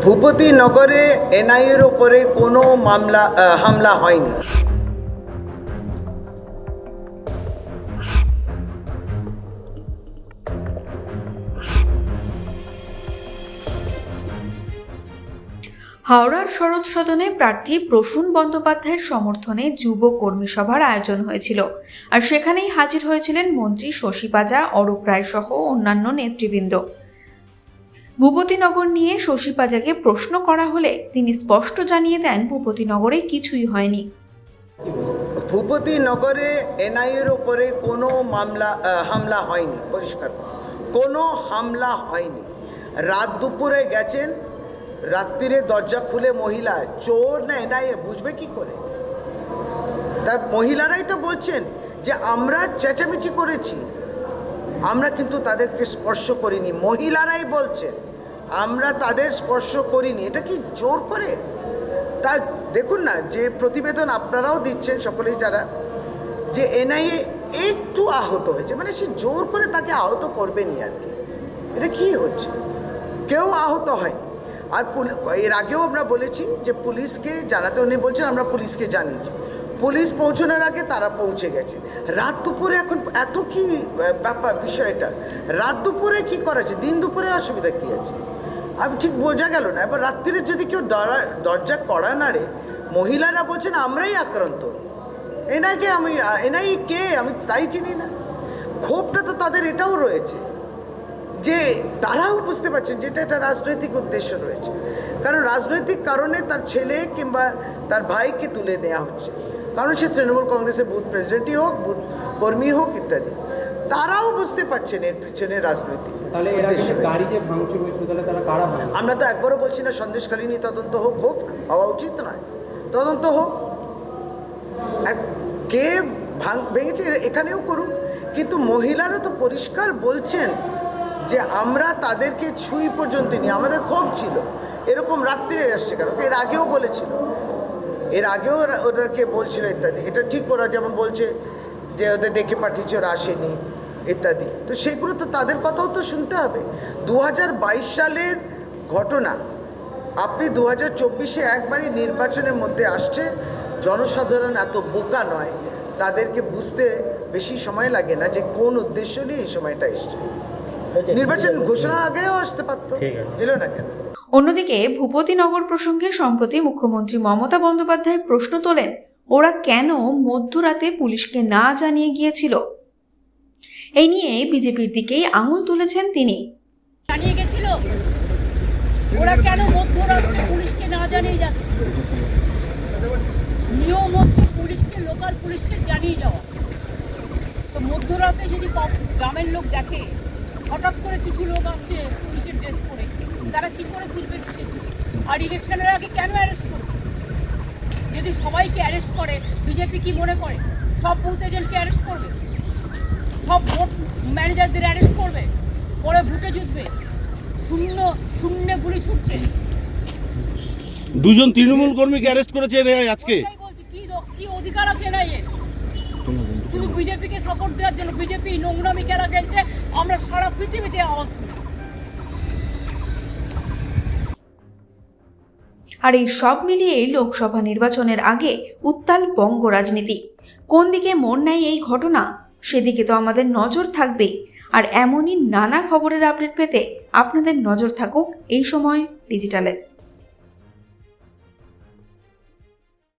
ভূপতিনগরে এনআইএর উপরে কোনো হামলা হয়নি। হাওড়ার শরৎ সদনে প্রার্থী প্রসূন বন্দ্যোপাধ্যায়ের সমর্থনে যুব কর্মী সভার আয়োজন হয়েছিল, আর সেখানেই হাজির হয়েছিলেন মন্ত্রী শশী পাজা, অরূপ রায় সহ অন্যান্য নেতৃবৃন্দ। ভূপতিনগর নিয়ে শশী পাজাকে প্রশ্ন করা হলে তিনি স্পষ্ট জানিয়ে দেন, ভূপতিনগরে কিছুই হয়নি। ভূপতিনগরে এনআইএর উপরে কোনো হামলা হয়নি, পরিষ্কার কোনো হামলা হয়নি। রাত দুপুরে গেছেন, রাত্রিরে দরজা খুলে মহিলা, চোর না এনআইএ বুঝবে কি করে? তা মহিলারাই তো বলছেন যে আমরা চেঁচামেচি করেছি, আমরা কিন্তু তাদেরকে স্পর্শ করিনি। মহিলারাই বলছেন আমরা তাদের স্পর্শ করিনি। এটা কি জোর করে? তা দেখুন না, যে প্রতিবেদন আপনারাও দিচ্ছেন সকলেই, যারা যে এনআইএ একটু আহত হয়েছে, মানে সে জোর করে তাকে আহত করবেনি আর কি। এটা কি হচ্ছে? কেউ আহত হয়নি। আর এর আগেও আমরা বলেছি যে পুলিশকে জানাতে, উনি বলছেন আমরা পুলিশকে জানিয়েছি, পুলিশ পৌঁছানোর আগে তারা পৌঁছে গেছে। রাত দুপুরে এখন এত কি ব্যাপার বিষয়টা? রাত দুপুরে কি করেছে? দিন দুপুরে অসুবিধা কী আছে? আমি ঠিক বোঝা গেল না। এবার রাত্রিরে যদি কেউ দরজা কড়া নাড়ে, মহিলারা বলছেন আমরাই আক্রান্ত। এনআই কে আমি তাই চিনি না। ক্ষোভটা তো তাদের এটাও রয়েছে যে তারাও বুঝতে পারছেন যেটা একটা রাজনৈতিক উদ্দেশ্য রয়েছে, কারণ রাজনৈতিক কারণে তার ছেলে কিংবা তার ভাইকে তুলে নেওয়া হচ্ছে, কারণ সে তৃণমূল কংগ্রেসের বুথ প্রেসিডেন্টই হোক, বুথ কর্মী হোক ইত্যাদি। তারাও বুঝতে পারছেন এর পিছনে রাজনৈতিক উদ্দেশ্য। আমরা তো একবারও বলছি না সন্দেশখালী নিয়ে তদন্ত হোক হওয়া উচিত নয়, তদন্ত হোক, কে ভেঙেছে এখানেও করুক, কিন্তু মহিলারা তো পরিষ্কার বলছেন যে আমরা তাদেরকে ছুঁই পর্যন্ত নিয়ে আমাদের ক্ষোভ ছিল। এরকম রাত্রিরে আসছে কেন? এর আগেও বলেছিল, এর আগেও ওদেরকে বলছিল ইত্যাদি। এটা ঠিক, ওরা যেমন বলছে যে ওদের ডেকে পাঠিয়েছে, ওরা আসেনি ইত্যাদি। তো সেগুলো তো তাদের কথাও তো শুনতে হবে। 2022 সালের ঘটনা আপনি 2024-এ একবারই নির্বাচনের মধ্যে আসছে। জনসাধারণ এত বোকা নয়, তাদেরকে বুঝতে বেশি সময় লাগে না যে কোন উদ্দেশ্য নিয়ে এই সময়টা এসছে। নির্বাচন ঘোষণা আগেও আসতে পারত, এলো না কেন? অন্যদিকে ভূপতিনগর প্রসঙ্গে সম্প্রতি মুখ্যমন্ত্রী মমতা বন্দ্যোপাধ্যায় প্রশ্ন তোলেন, ওরা কেন মধ্যরাতে পুলিশকে না জানিয়ে গিয়েছিল। এই নিয়ে বিজেপির দিকেই আঙুল তুলেছেন তিনি। জানিয়ে গেছিল, ওরা কেন মধ্যরাতে পুলিশকে না জানিয়ে যাচ্ছে? নিয়ম হচ্ছে পুলিশকে, লোকাল পুলিশকে জানিয়ে যাওয়া। তো মধ্যরাতে যদি গ্রামের লোক দেখে হঠাৎ করে কিছু লোক আসছে পুলিশের ড্রেস পরে, তারা কি করে বুঝবে কিছু? আর ইলেকশনের আগে কেন অ্যারেস্ট করবে? যদি সবাইকে অ্যারেস্ট করে, বিজেপি কি মনে করে সব বুথ এজেন্টকে অ্যারেস্ট করবে, সব ভোট ম্যানেজারদের অ্যারেস্ট করবে, পরে বুথে জিতবে? শূন্য গুলি ছুটছে। দুজন তৃণমূল কর্মীকে অ্যারেস্ট করেছে আজকে। বলছি কি অধিকার আছে না এর? শুধু বিজেপিকে সাপোর্ট দেওয়ার জন্য। বিজেপি নোংরামি খেলা খেলছে, আমরা সারা পৃথিবীতে আওয়াজ দিই। আর এই সব মিলিয়ে লোকসভা নির্বাচনের আগে উত্তাল বঙ্গ রাজনীতি। কোন দিকে মোড় নেয় এই ঘটনা, সেদিকে তো আমাদের নজর থাকবেই। আর এমনই নানা খবরের আপডেট পেতে আপনাদের নজর থাকুক এই সময় ডিজিটালে।